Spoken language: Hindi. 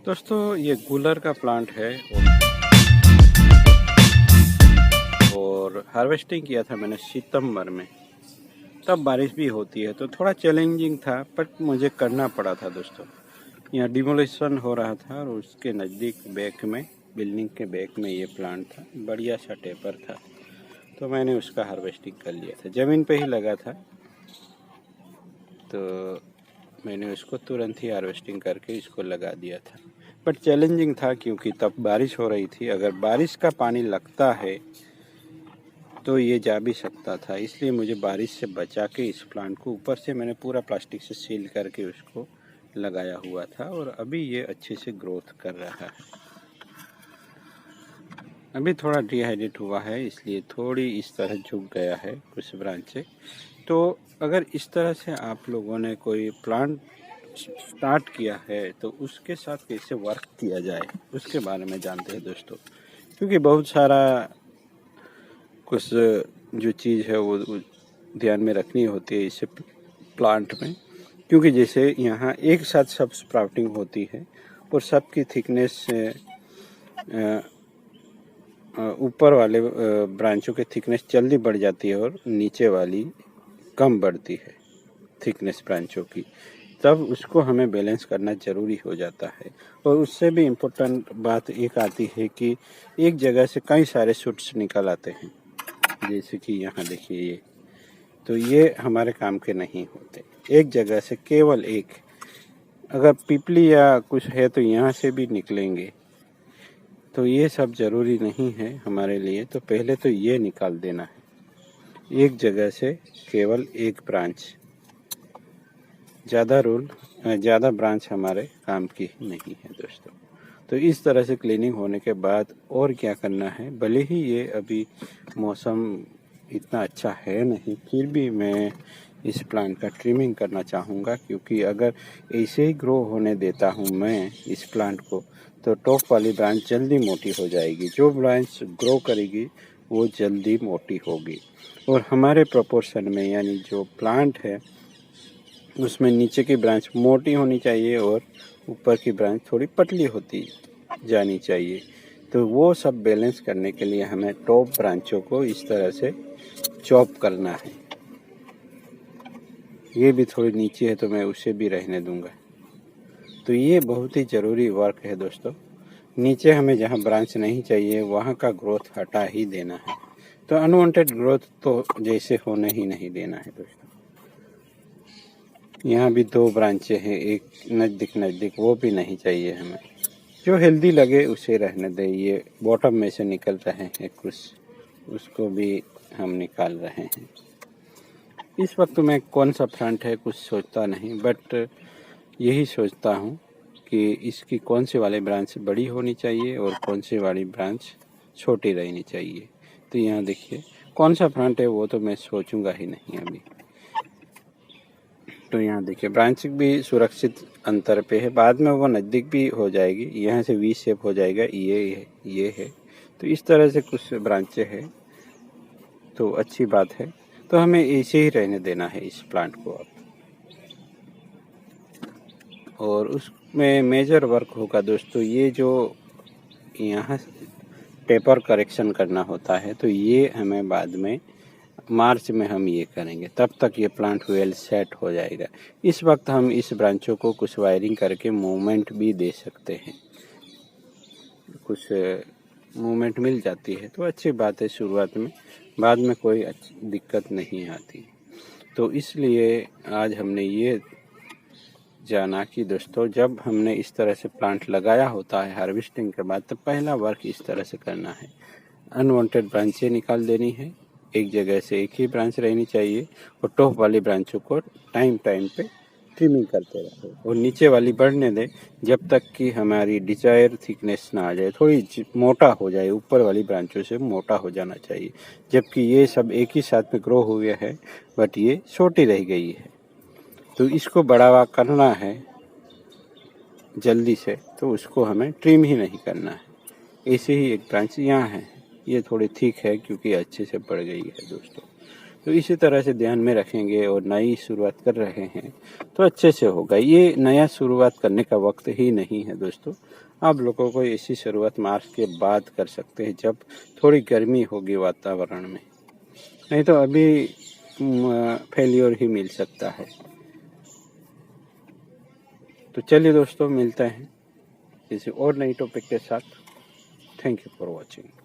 दोस्तों ये गूलर का प्लांट है और हार्वेस्टिंग किया था मैंने सितंबर में। तब बारिश भी होती है तो थोड़ा चैलेंजिंग था, बट मुझे करना पड़ा था दोस्तों। यहाँ डिमोलिशन हो रहा था और उसके नज़दीक बैक में, बिल्डिंग के बैक में ये प्लांट था, बढ़िया सा टेपर था, तो मैंने उसका हार्वेस्टिंग कर लिया था। ज़मीन पे ही लगा था तो मैंने उसको तुरंत ही हार्वेस्टिंग करके इसको लगा दिया था। बट चैलेंजिंग था क्योंकि तब बारिश हो रही थी। अगर बारिश का पानी लगता है तो ये जा भी सकता था, इसलिए मुझे बारिश से बचा के इस प्लांट को ऊपर से मैंने पूरा प्लास्टिक से सील करके उसको लगाया हुआ था और अभी ये अच्छे से ग्रोथ कर रहा है। अभी थोड़ा डिहाइड्रेट हुआ है इसलिए थोड़ी इस तरह झुक गया है कुछ ब्रांचें। तो अगर इस तरह से आप लोगों ने कोई प्लांट स्टार्ट किया है तो उसके साथ कैसे वर्क किया जाए उसके बारे में जानते हैं दोस्तों। क्योंकि बहुत सारा कुछ जो चीज़ है वो ध्यान में रखनी होती है इस प्लांट में। क्योंकि जैसे यहाँ एक साथ सब स्प्राउटिंग होती है और सबकी थिकनेस ऊपर वाले ब्रांचों की थिकनेस जल्दी बढ़ जाती है और नीचे वाली कम बढ़ती है थिकनेस ब्रांचों की, तब उसको हमें बैलेंस करना ज़रूरी हो जाता है। और उससे भी इम्पोर्टेंट बात एक आती है कि एक जगह से कई सारे शूट्स निकल आते हैं, जैसे कि यहाँ देखिए ये, तो ये हमारे काम के नहीं होते। एक जगह से केवल एक, अगर पिपली या कुछ है तो यहाँ से भी निकलेंगे, तो ये सब ज़रूरी नहीं है हमारे लिए। तो पहले तो ये निकाल देना है, एक जगह से केवल एक ब्रांच। ज़्यादा ब्रांच हमारे काम की नहीं है दोस्तों। तो इस तरह से क्लीनिंग होने के बाद और क्या करना है, भले ही ये अभी मौसम इतना अच्छा है नहीं, फिर भी मैं इस प्लांट का ट्रिमिंग करना चाहूँगा। क्योंकि अगर ऐसे ही ग्रो होने देता हूँ मैं इस प्लांट को तो टॉप वाली ब्रांच जल्दी मोटी हो जाएगी। जो ब्रांच ग्रो करेगी वो जल्दी मोटी होगी और हमारे प्रोपोर्शन में, यानी जो प्लांट है उसमें नीचे की ब्रांच मोटी होनी चाहिए और ऊपर की ब्रांच थोड़ी पतली होती जानी चाहिए। तो वो सब बैलेंस करने के लिए हमें टॉप ब्रांचों को इस तरह से चॉप करना है। ये भी थोड़ी नीचे है तो मैं उसे भी रहने दूंगा। तो ये बहुत ही ज़रूरी वर्क है दोस्तों। नीचे हमें जहाँ ब्रांच नहीं चाहिए वहाँ का ग्रोथ हटा ही देना है। तो अनवांटेड ग्रोथ तो जैसे होने ही नहीं देना है दोस्तों। यहाँ भी दो ब्रांचें हैं, एक नज़दीक, वो भी नहीं चाहिए हमें। जो हेल्दी लगे उसे रहने दें। ये बॉटम में से निकल रहे हैं कुछ, उसको भी हम निकाल रहे हैं। इस वक्त मैं कौन सा फ्रंट है कुछ सोचता नहीं, बट यही सोचता हूँ कि इसकी कौन सी वाली ब्रांच बड़ी होनी चाहिए और कौन सी वाली ब्रांच छोटी रहनी चाहिए। तो यहाँ देखिए कौन सा फ्रंट है वो तो मैं सोचूंगा ही नहीं अभी। तो यहाँ देखिए ब्रांचिंग भी सुरक्षित अंतर पे है, बाद में वो नज़दीक भी हो जाएगी, यहाँ से वी शेप हो जाएगा, ये है। तो इस तरह से कुछ ब्रांचें हैं तो अच्छी बात है। तो हमें ऐसे ही रहने देना है इस प्लांट को अब। और उसमें मेजर वर्क होगा दोस्तों, ये जो यहाँ पेपर करेक्शन करना होता है तो ये हमें बाद में मार्च में हम ये करेंगे, तब तक ये प्लांट वेल सेट हो जाएगा। इस वक्त हम इस ब्रांचों को कुछ वायरिंग करके मूवमेंट भी दे सकते हैं, कुछ मूवमेंट मिल जाती है तो अच्छी बात है शुरुआत में, बाद में कोई अच्छी दिक्कत नहीं आती। तो इसलिए आज हमने ये जाना कि दोस्तों जब हमने इस तरह से प्लांट लगाया होता है हार्वेस्टिंग के बाद, तो पहला वर्क इस तरह से करना है। अनवांटेड ब्रांचें निकाल देनी है, एक जगह से एक ही ब्रांच रहनी चाहिए और टॉप वाली ब्रांचों को टाइम पे ट्रिमिंग करते रहो और नीचे वाली बढ़ने दें जब तक कि हमारी डिजायर थिकनेस ना आ जाए, थोड़ी मोटा हो जाए। ऊपर वाली ब्रांचों से मोटा हो जाना चाहिए, जबकि ये सब एक ही साथ में ग्रो हुए हैं बट ये छोटी रह गई है। तो इसको बढ़ावा करना है जल्दी से, तो उसको हमें ट्रिम ही नहीं करना है। ऐसे ही एक ब्रांच यहाँ है, ये थोड़ी थिक है क्योंकि अच्छे से बढ़ गई है दोस्तों। तो इसी तरह से ध्यान में रखेंगे और नई शुरुआत कर रहे हैं तो अच्छे से होगा। ये नया शुरुआत करने का वक्त ही नहीं है दोस्तों। आप लोगों को ऐसी शुरुआत मार्च के बाद कर सकते हैं जब थोड़ी गर्मी होगी वातावरण में, नहीं तो अभी फेलियर ही मिल सकता है। तो चलिए दोस्तों, मिलते हैं किसी और नई टॉपिक के साथ। Thank you for watching.